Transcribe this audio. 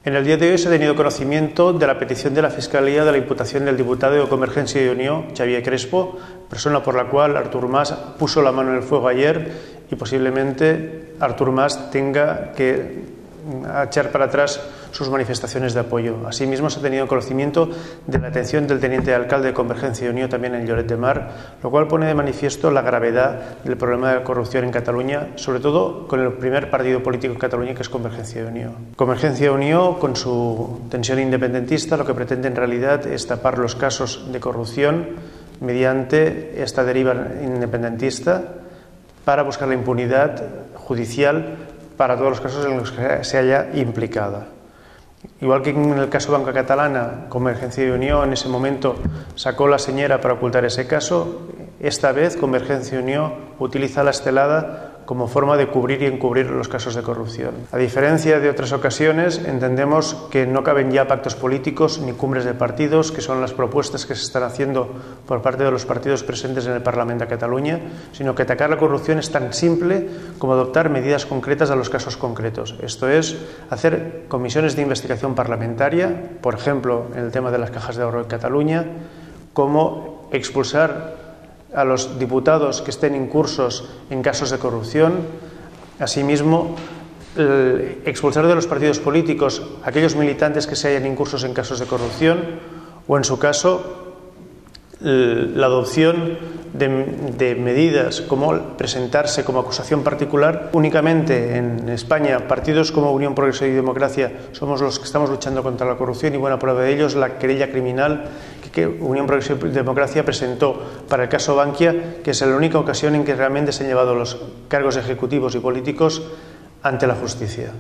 En el día de hoy se ha tenido conocimiento de la petición de la Fiscalía de la imputación del diputado de Convergencia y Unió, Xavier Crespo, persona por la cual Artur Mas puso la mano en el fuego ayer y posiblemente Artur Mas tenga que echar para atrás sus manifestaciones de apoyo. Asimismo, se ha tenido conocimiento de la detención del teniente alcalde de Convergencia y Unió también en Lloret de Mar, lo cual pone de manifiesto la gravedad del problema de la corrupción en Cataluña, sobre todo con el primer partido político en Cataluña, que es Convergencia y Unió. Convergencia y Unió, con su tensión independentista, lo que pretende en realidad es tapar los casos de corrupción mediante esta deriva independentista para buscar la impunidad judicial para todos los casos en los que se haya implicada. Igual que en el caso Banca Catalana, Convergencia y Unió en ese momento sacó la señera para ocultar ese caso, esta vez Convergencia y Unió utiliza la estelada como forma de cubrir y encubrir los casos de corrupción. A diferencia de otras ocasiones, entendemos que no caben ya pactos políticos ni cumbres de partidos, que son las propuestas que se están haciendo por parte de los partidos presentes en el Parlamento de Cataluña, sino que atacar la corrupción es tan simple como adoptar medidas concretas a los casos concretos. Esto es, hacer comisiones de investigación parlamentaria, por ejemplo, en el tema de las cajas de ahorro en Cataluña, como expulsar a los diputados que estén incursos en casos de corrupción, asimismo expulsar de los partidos políticos a aquellos militantes que se hayan incursos en casos de corrupción o, en su caso, la adopción de medidas como presentarse como acusación particular. Únicamente en España, partidos como Unión Progreso y Democracia somos los que estamos luchando contra la corrupción, y buena prueba de ello es la querella criminal que Unión Progreso y Democracia presentó para el caso Bankia, que es la única ocasión en que realmente se han llevado los cargos ejecutivos y políticos ante la justicia.